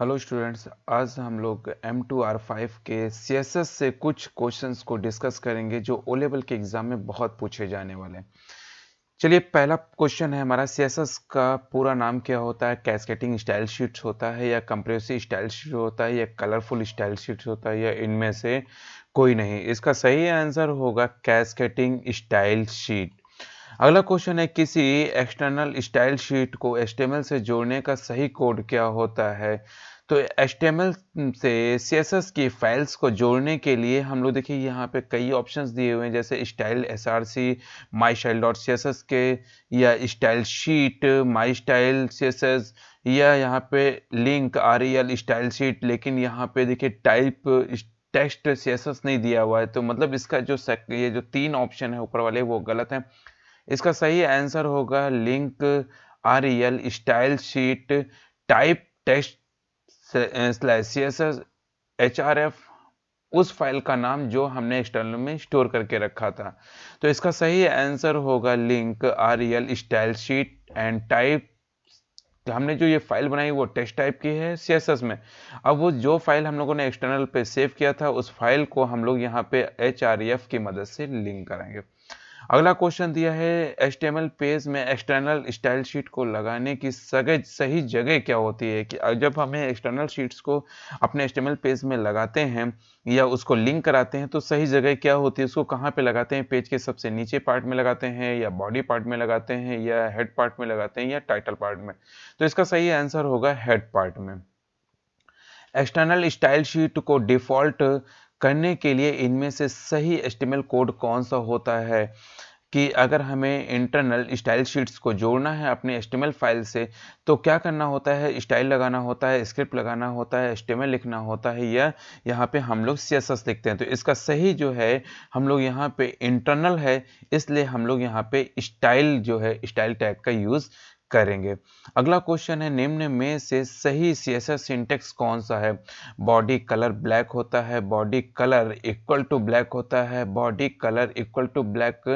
Hello students, आज हम लोग M2R5 के CSS से कुछ क्वेश्चंस को डिस्कस करेंगे जो ओ लेवल के एग्जाम में बहुत पूछे जाने वाले हैं। चलिए, पहला क्वेश्चन है हमारा, CSS का पूरा नाम क्या होता है? कैस्केटिंग स्टाइल शीट्स होता है, या कंप्रेसिव स्टाइल शीट होता है, या कलरफुल स्टाइल शीट्स होता है, या इनमें से कोई नहीं? इसका सही आंसर होगा कैस्केटिंग स्टाइल शीट। अगला क्वेश्चन है, किसी एक्सटर्नल स्टाइल शीट को HTML से जोड़ने का सही कोड क्या होता है? तो HTML से CSS की फाइल्स को जोड़ने के लिए हम लोग देखिए यहाँ पे कई ऑप्शंस दिए हुए हैं, जैसे style src, my style dot CSS के, या style sheet, my style CSS, या यहाँ पे लिंक rel स्टाइल शीट। लेकिन यहाँ पे देखिए टाइप टेक्स्ट CSS नहीं दिया हुआ है, तो मतलब इसका जो ये जो तीन ऑप्शन है ऊपर वाले वो गलत है। इसका सही आंसर होगा link rel style sheet type text slash CSS href, उस फाइल का नाम जो हमने एक्सटर्नल में स्टोर करके रखा था। तो इसका सही आंसर होगा link rel style sheet and type. हमने जो ये फाइल बनाई वो टेक्स्ट टाइप की है CSS में। अब वो जो फाइल हम लोगों ने एक्सटर्नल पे सेव किया था उस फाइल को हम लोग यहाँ पे href की मदद से लिंक करेंगे। अगला क्वेश्चन दिया है, HTML पेज में एक्सटर्नल स्टाइल शीट को लगाने की सही जगह क्या होती है? कि जब हमें एक्सटर्नल शीट्स को अपने HTML पेज में लगाते हैं या उसको लिंक कराते हैं तो सही जगह क्या होती है? उसको कहाँ पे लगाते हैं? पेज के सबसे नीचे पार्ट में लगाते हैं, या बॉडी पार्ट में लगाते हैं, या हेड पार्ट में लगाते हैं, या टाइटल पार्ट में? तो इसका सही आंसर होगा हेड पार्ट में। एक्सटर्नल स्टाइल शीट को डिफॉल्ट करने के लिए इनमें से सही HTML कोड कौन सा होता है? कि अगर हमें इंटरनल स्टाइल शीट्स को जोड़ना है अपने HTML फाइल से तो क्या करना होता है? स्टाइल लगाना होता है, स्क्रिप्ट लगाना होता है, HTML लिखना होता है, या यहाँ पे हम लोग CSS लिखते हैं? तो इसका सही जो है हम लोग यहाँ पे इंटरनल है, इसलिए हम लोग यहाँ पे स्टाइल जो है स्टाइल टैग का यूज करेंगे। अगला क्वेश्चन है, निम्न में से सही CSS सिंटेक्स कौन सा है? बॉडी कलर ब्लैक होता है, body colour equal to black होता है, body colour equal to black,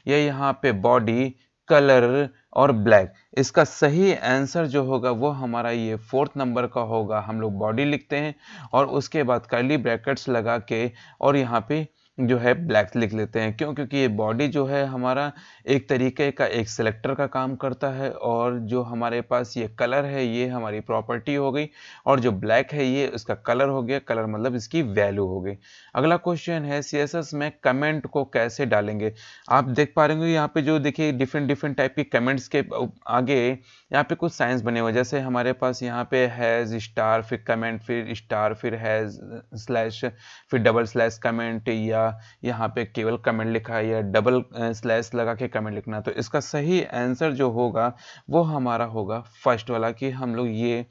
या यहाँ पे बॉडी कलर और ब्लैक? इसका सही आंसर जो होगा वो हमारा ये 4th नंबर का होगा। हम लोग बॉडी लिखते हैं और उसके बाद कर्ली ब्रैकेट्स लगा के और यहाँ पे जो है ब्लैक लिख लेते हैं। क्यों? क्योंकि ये बॉडी जो है हमारा एक तरीके का एक सिलेक्टर का काम करता है, और जो हमारे पास ये कलर है ये हमारी प्रॉपर्टी हो गई, और जो ब्लैक है ये उसका कलर हो गया। कलर मतलब इसकी वैल्यू हो गई। अगला क्वेश्चन है, CSS में कमेंट को कैसे डालेंगे? आप देख पा रहे होंगे यहाँ पे जो देखिए डिफरेंट डिफरेंट टाइप की कमेंट्स के आगे यहाँ पे कुछ साइंस बने हुए, जैसे हमारे पास यहाँ पे हैज स्टार, फिर कमेंट, फिर स्टार, फिर हैज स्लैश, फिर डबल स्लैश कमेंट, या यहाँ पे केवल कमेंट लिखा है, या डबल स्लैश लगा के कमेंट लिखना। तो इसका सही आंसर जो होगा वो हमारा होगा फर्स्ट वाला, कि हम लोग ये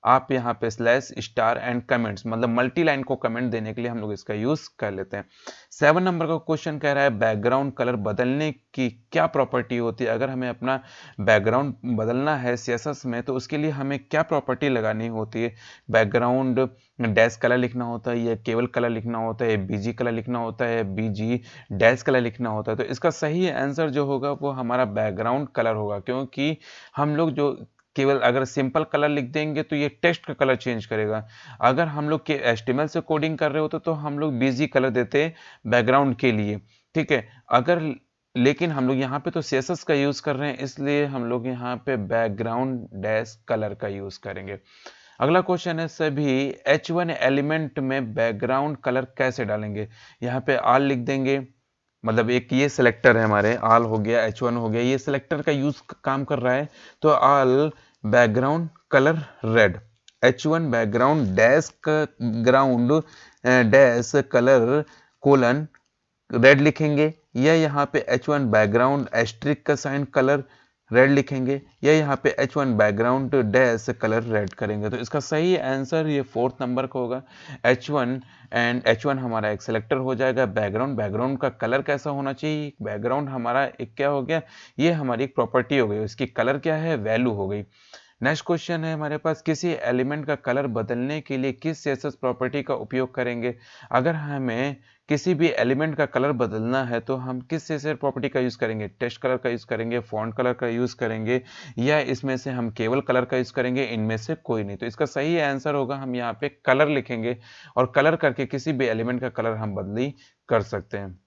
आप यहाँ पे स्लैश स्टार एंड कमेंट्स मतलब मल्टी लाइन को कमेंट देने के लिए हम लोग इसका यूज कर लेते हैं। 7 नंबर का क्वेश्चन कह रहा है, बैकग्राउंड कलर बदलने की क्या प्रॉपर्टी होती है? अगर हमें अपना बैकग्राउंड बदलना है CSS में तो उसके लिए हमें क्या प्रॉपर्टी लगानी होती है? बैकग्राउंड डैश कलर लिखना होता है, या केवल कलर लिखना होता है, BG कलर लिखना होता है, BG डैश कलर लिखना होता है? तो इसका सही आंसर जो होगा वो हमारा बैकग्राउंड कलर होगा, क्योंकि हम लोग जो केवल अगर सिंपल कलर लिख देंगे तो ये टेक्स्ट का कलर चेंज करेगा। अगर हम लोग के HTML से कोडिंग कर रहे होते तो हम लोग BG कलर देते बैकग्राउंड के लिए, ठीक है। अगर लेकिन हम लोग यहाँ पे तो CSS का यूज कर रहे हैं, इसलिए हम लोग यहाँ पे बैकग्राउंड डैश कलर का यूज करेंगे। अगला क्वेश्चन है, सभी H1 एलिमेंट में बैकग्राउंड कलर कैसे डालेंगे? यहाँ पे ऑल लिख देंगे, मतलब एक ये सिलेक्टर है हमारे, ऑल हो गया, H1 हो गया, ये सिलेक्टर का यूज काम कर रहा है। तो all background colour red, H1 background dash ground dash colour colon red लिखेंगे, या यहाँ पे H1 बैकग्राउंड एस्ट्रिक का साइन कलर रेड लिखेंगे, या यहाँ पे H1 background dash colour red करेंगे। तो इसका सही आंसर ये 4th नंबर का होगा, H1। एंड H1 हमारा एक सिलेक्टर हो जाएगा। बैकग्राउंड, बैकग्राउंड का कलर कैसा होना चाहिए? बैकग्राउंड हमारा एक क्या हो गया, ये हमारी एक प्रॉपर्टी हो गई, इसकी कलर क्या है? वैल्यू हो गई। नेक्स्ट क्वेश्चन है हमारे पास, किसी एलिमेंट का कलर बदलने के लिए किस सीएसएस प्रॉपर्टी का उपयोग करेंगे। अगर हमें किसी भी एलिमेंट का कलर बदलना है तो हम किस सीएसएस प्रॉपर्टी का यूज करेंगे, टेक्स्ट कलर का यूज करेंगे, फॉन्ट कलर का यूज करेंगे, या इसमें से हम केवल कलर का यूज करेंगे, इनमें से कोई नहीं। तो इसका सही आंसर होगा, हम यहाँ पे कलर लिखेंगे और कलर करके किसी भी एलिमेंट का कलर हम बदली कर सकते हैं।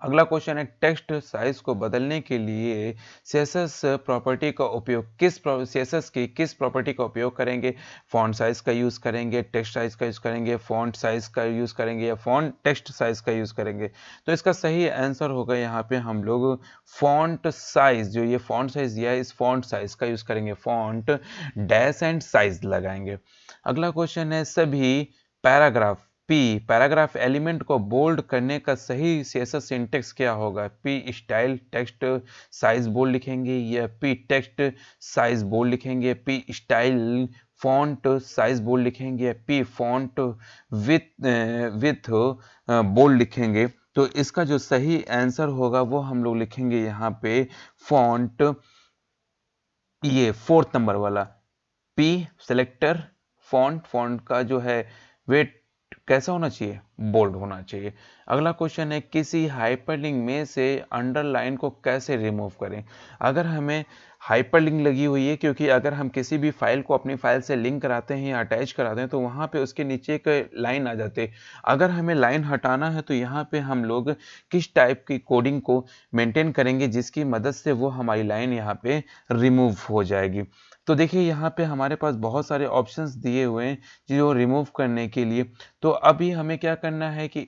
अगला क्वेश्चन है, टेक्स्ट साइज को बदलने के लिए सीएसएस प्रॉपर्टी का उपयोग सीएसएस की किस प्रॉपर्टी का उपयोग करेंगे। फॉन्ट साइज का यूज करेंगे, टेक्स्ट साइज का यूज करेंगे, फॉन्ट साइज का यूज करेंगे, या फॉन्ट टेक्स्ट साइज का यूज करेंगे। तो इसका सही आंसर होगा यहाँ पे हम लोग फॉन्ट साइज, जो ये फॉन्ट साइज दिया है इस फॉन्ट साइज का यूज करेंगे, फॉन्ट डैश एंड साइज लगाएंगे। अगला क्वेश्चन है, सभी पैराग्राफ एलिमेंट को बोल्ड करने का सही सीएसएस सिंटेक्स क्या होगा। P style text size bold लिखेंगे, या पी टेक्स्ट साइज बोल्ड लिखेंगे, P style font size bold लिखेंगे, या पी फॉन्ट विथ बोल्ड लिखेंगे। तो इसका जो सही आंसर होगा वो हम लोग लिखेंगे यहाँ पे फॉन्ट, ये 4th नंबर वाला पी सेलेक्टर फॉन्ट का जो है वेट कैसा होना चाहिए, बोल्ड होना चाहिए। अगला क्वेश्चन है, किसी हाइपरलिंक में से अंडरलाइन को कैसे रिमूव करें। अगर हमें हाइपरलिंक लगी हुई है, क्योंकि अगर हम किसी भी फाइल को अपनी फाइल से लिंक कराते हैं या अटैच कराते हैं तो वहां पे उसके नीचे एक लाइन आ जाती है। अगर हमें लाइन हटाना है तो यहाँ पे हम लोग किस टाइप की कोडिंग को मेंटेन करेंगे जिसकी मदद से वो हमारी लाइन यहाँ पे रिमूव हो जाएगी। तो देखिए यहाँ पे हमारे पास बहुत सारे ऑप्शंस दिए हुए हैं जो रिमूव करने के लिए। तो अभी हमें क्या करना है कि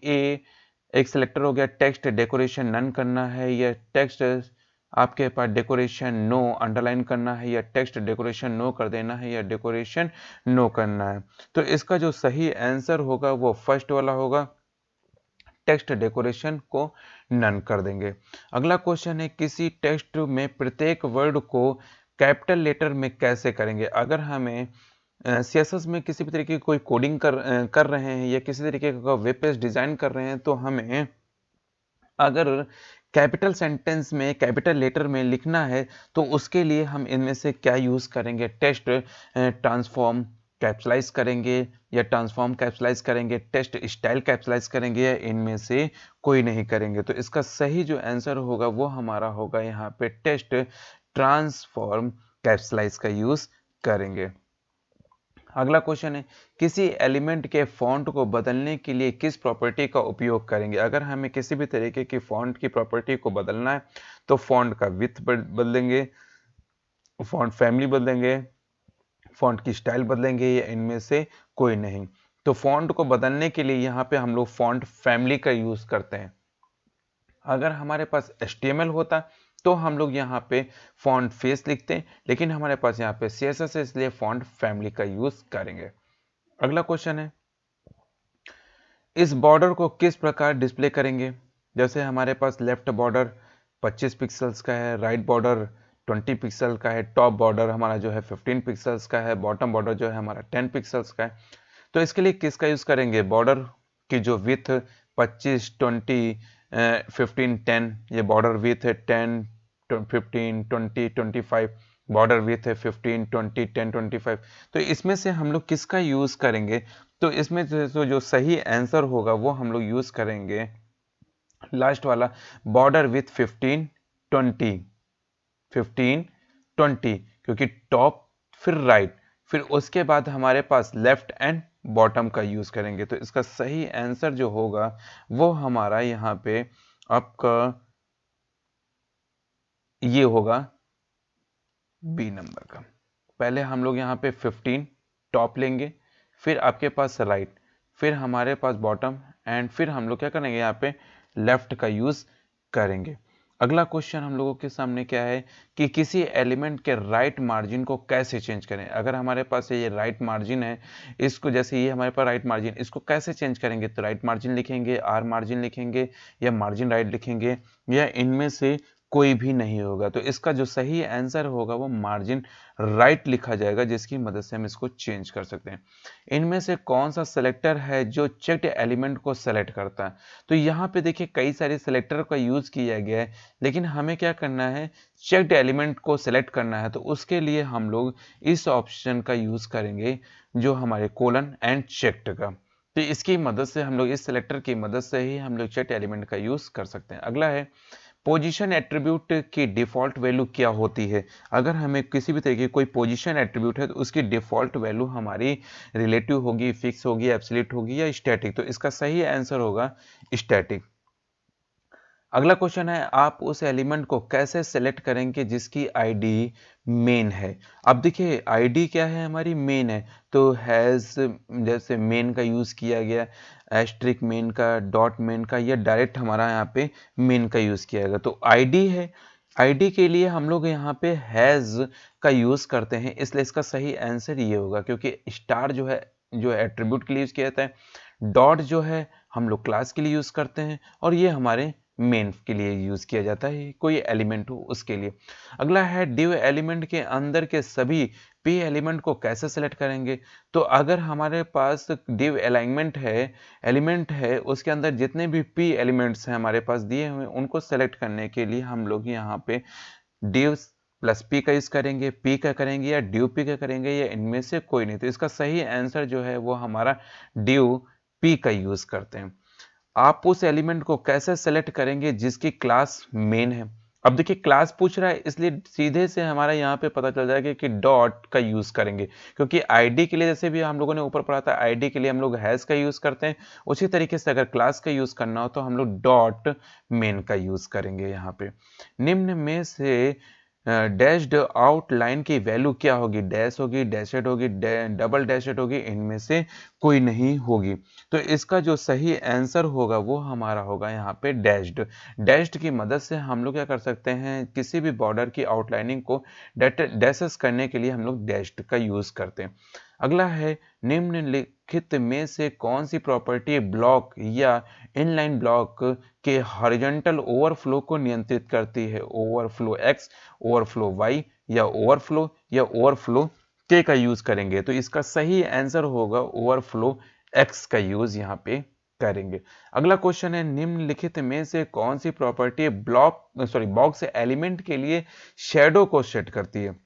एक सिलेक्टर हो गया, टेक्स्ट डेकोरेशन नन करना है, या टेक्स्ट आपके पास डेकोरेशन नो अंडरलाइन करना है, या टेक्स्ट डेकोरेशन नो कर देना है, या डेकोरेशन नो करना है। तो इसका जो सही आंसर होगा वो फर्स्ट वाला होगा, टेक्स्ट डेकोरेशन को नन कर देंगे। अगला क्वेश्चन है, किसी टेक्स्ट में प्रत्येक वर्ड को कैपिटल लेटर में कैसे करेंगे। अगर हमें सीएसएस में किसी भी तरीके की कोई कोडिंग कर रहे हैं या किसी तरीके का वेब पेज डिजाइन कर रहे हैं तो हमें अगर कैपिटल सेंटेंस में कैपिटल लेटर में लिखना है तो उसके लिए हम इनमें से क्या यूज करेंगे, टेक्स्ट ट्रांसफॉर्म कैप्सलाइज करेंगे, या ट्रांसफॉर्म कैप्सलाइज करेंगे, टेक्स्ट स्टाइल कैप्सलाइज करेंगे, या इनमें से कोई नहीं करेंगे। तो इसका सही जो आंसर होगा वो हमारा होगा यहाँ पे टेक्स्ट ट्रांसफॉर्म कैप्सलाइज का यूज करेंगे। अगला क्वेश्चन है, किसी एलिमेंट के फॉन्ट को बदलने के लिए किस प्रॉपर्टी का उपयोग करेंगे। अगर हमें किसी भी तरीके की फॉन्ट की प्रॉपर्टी को बदलना है तो फॉन्ट का विड्थ बदलेंगे, फॉन्ट फैमिली बदलेंगे, फॉन्ट की स्टाइल बदलेंगे, या इनमें से कोई नहीं। तो फॉन्ट को बदलने के लिए यहाँ पे हम लोग फॉन्ट फैमिली का यूज करते हैं। अगर हमारे पास HTML होता तो हम लोग यहाँ पे फॉन्ट फेस लिखते हैं, लेकिन हमारे पास यहाँ पे CSS है इसलिए फॉन्ट फैमिली का यूज करेंगे। अगला क्वेश्चन है, इस बॉर्डर को किस प्रकार डिस्प्ले करेंगे। जैसे हमारे पास लेफ्ट बॉर्डर 25 पिक्सल्स का है, राइट बॉर्डर 20 पिक्सल का है, टॉप बॉर्डर हमारा जो है 15 पिक्सल्स का है, बॉटम बॉर्डर जो है हमारा 10 पिक्सल्स का है। तो इसके लिए किसका यूज करेंगे, बॉर्डर की जो विथ 25 20 15 10, ये बॉर्डर विथ है 10 15 20 25, बॉर्डर विथ है 15 20 10 25। तो इसमें से हम लोग किसका यूज करेंगे, तो इसमें जो सही आंसर होगा वो हम लोग यूज करेंगे लास्ट वाला, बॉर्डर विथ 15 20 15 20, क्योंकि टॉप फिर राइट फिर उसके बाद हमारे पास लेफ्ट एंड बॉटम का यूज करेंगे। तो इसका सही आंसर जो होगा वो हमारा यहाँ पे आपका ये होगा बी नंबर का। पहले हम लोग यहाँ पे 15 टॉप लेंगे, फिर आपके पास राइट, फिर हमारे पास बॉटम, एंड फिर हम लोग क्या करेंगे यहाँ पे लेफ्ट का यूज करेंगे। अगला क्वेश्चन हम लोगों के सामने क्या है कि किसी एलिमेंट के राइट मार्जिन को कैसे चेंज करें। अगर हमारे पास ये राइट मार्जिन है, इसको जैसे ये हमारे पास राइट मार्जिन, इसको कैसे चेंज करेंगे, तो राइट मार्जिन लिखेंगे, आर मार्जिन लिखेंगे, या मार्जिन राइट लिखेंगे, या इनमें से कोई भी नहीं होगा। तो इसका जो सही आंसर होगा वो मार्जिन राइट लिखा जाएगा, जिसकी मदद से हम इसको चेंज कर सकते हैं। इनमें से कौन सा सेलेक्टर है जो चेक्ड एलिमेंट को सेलेक्ट करता है? तो यहाँ पे देखिए कई सारे सेलेक्टर का यूज किया गया है, लेकिन हमें क्या करना है, चेक्ड एलिमेंट को सेलेक्ट करना है। तो उसके लिए हम लोग इस ऑप्शन का यूज करेंगे, जो हमारे कोलन एंड चेक्ड का। तो इसकी मदद से हम लोग, इस सेलेक्टर की मदद से ही हम लोग चेक्ड एलिमेंट का यूज कर सकते हैं। अगला है, पोजीशन एट्रीब्यूट की डिफॉल्ट वैल्यू क्या होती है? अगर हमें किसी भी तरीके की कोई पोजीशन एट्रीब्यूट है तो उसकी डिफॉल्ट वैल्यू हमारी रिलेटिव होगी, फिक्स होगी, एब्सोल्यूट होगी या स्टैटिक। तो इसका सही आंसर होगा स्टैटिक। अगला क्वेश्चन है, आप उस एलिमेंट को कैसे सेलेक्ट करेंगे जिसकी आईडी मेन है? अब देखिए आईडी क्या है, हमारी मेन है। तो हैज, जैसे मेन का यूज किया गया, एस्ट्रिक मेन का, डॉट मेन का, या डायरेक्ट हमारा यहाँ पे मेन का यूज किया गया। तो आईडी है, आईडी के लिए हम लोग यहाँ पे हैज का यूज करते हैं, इसलिए इसका सही आंसर ये होगा, क्योंकि स्टार जो है, जो एट्रीब्यूट के लिए यूज किया जाता है, डॉट जो है हम लोग क्लास के लिए यूज करते हैं, और ये हमारे मेन के लिए यूज किया जाता है, कोई एलिमेंट हो उसके लिए। अगला है, डिव एलिमेंट के अंदर के सभी पी एलिमेंट को कैसे सेलेक्ट करेंगे? तो अगर हमारे पास डिव एलिमेंट है, उसके अंदर जितने भी पी एलिमेंट्स हैं हमारे पास दिए हुए, उनको सेलेक्ट करने के लिए हम लोग यहाँ पे डिव प्लस पी का यूज करेंगे, पी का करेंगे या ड्यू पी का करेंगे, या इनमें से कोई नहीं। तो इसका सही आंसर जो है वो हमारा ड्यू पी का यूज करते हैं। आप उस एलिमेंट को कैसे सेलेक्ट करेंगे जिसकी क्लास मेन है? अब देखिए क्लास पूछ रहा है, इसलिए सीधे से हमारा यहाँ पे पता चल जाएगा कि डॉट का यूज करेंगे, क्योंकि आईडी के लिए जैसे भी हम लोगों ने ऊपर पढ़ा था, आईडी के लिए हम लोग हैज का यूज करते हैं, उसी तरीके से अगर क्लास का यूज करना हो तो हम लोग डॉट मेन का यूज करेंगे। यहाँ पे निम्न में से डैश्ड आउट लाइन की वैल्यू क्या होगी? डैश होगी, डैशेड होगी, डबल डैशेड होगी, इनमें से कोई नहीं होगी। तो इसका जो सही आंसर होगा वो हमारा होगा यहाँ पे डैश्ड। डैश्ड की मदद से हम लोग क्या कर सकते हैं, किसी भी बॉर्डर की आउटलाइनिंग को डैशेस करने के लिए हम लोग डैश्ड का यूज करते हैं। अगला है, निम्नलिखित में से कौन सी प्रॉपर्टी ब्लॉक या इनलाइन ब्लॉक के हॉरिजॉन्टल ओवरफ्लो को नियंत्रित करती है? ओवरफ्लो एक्स, ओवरफ्लो वाई, या ओवरफ्लो के का यूज करेंगे? तो इसका सही आंसर होगा ओवरफ्लो एक्स का यूज यहाँ पे करेंगे। अगला क्वेश्चन है, निम्नलिखित में से कौन सी प्रॉपर्टी बॉक्स एलिमेंट के लिए शैडो को सेट करती है?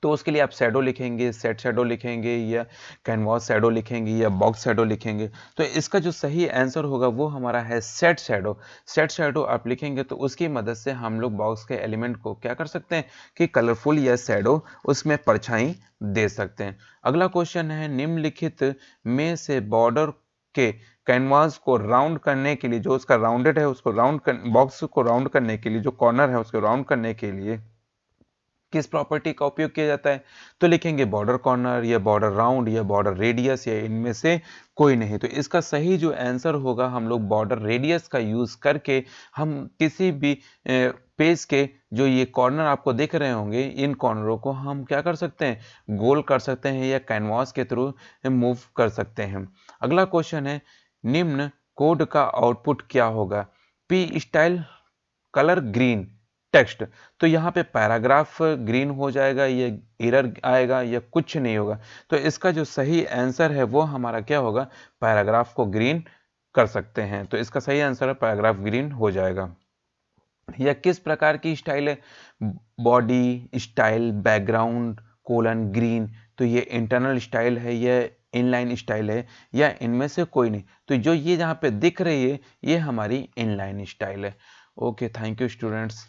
तो उसके लिए आप शैडो लिखेंगे, सेट शैडो लिखेंगे, या कैनवास शैडो लिखेंगे, या बॉक्स शैडो लिखेंगे? तो इसका जो सही आंसर होगा वो हमारा है सेट शैडो। सेट शैडो आप लिखेंगे तो उसकी मदद से हम लोग बॉक्स के एलिमेंट को क्या कर सकते हैं कि कलरफुल या शैडो उसमें परछाई दे सकते हैं। अगला क्वेश्चन है, निम्नलिखित में से बॉर्डर के कैनवास को राउंड करने के लिए, जो उसका राउंडेड है उसको बॉक्स को राउंड करने के लिए, जो कॉर्नर है उसको राउंड करने के लिए किस प्रॉपर्टी का उपयोग किया जाता है? तो लिखेंगे बॉर्डर कॉर्नर, या बॉर्डर राउंड, या बॉर्डर रेडियस, या इनमें से कोई नहीं। तो इसका सही जो आंसर होगा, हम लोग बॉर्डर रेडियस का यूज करके हम किसी भी पेज के जो ये कॉर्नर आपको दिख रहे होंगे, इन कॉर्नरों को हम क्या कर सकते हैं, गोल कर सकते हैं, या कैनवास के थ्रू मूव कर सकते हैं। अगला क्वेश्चन है, निम्न कोड का आउटपुट क्या होगा? P style colour green text. तो यहाँ पे पैराग्राफ ग्रीन हो जाएगा, ये एरर आएगा, या कुछ नहीं होगा? तो इसका जो सही आंसर है वो हमारा क्या होगा, पैराग्राफ को ग्रीन कर सकते हैं। तो इसका सही आंसर है पैराग्राफ ग्रीन हो जाएगा। यह किस प्रकार की स्टाइल है? Body style, background, colon green. तो ये इंटरनल स्टाइल है, यह इनलाइन स्टाइल है, या इनमें से कोई नहीं? तो जो ये जहाँ पे दिख रही है ये हमारी इनलाइन स्टाइल है। Okay, thank you students.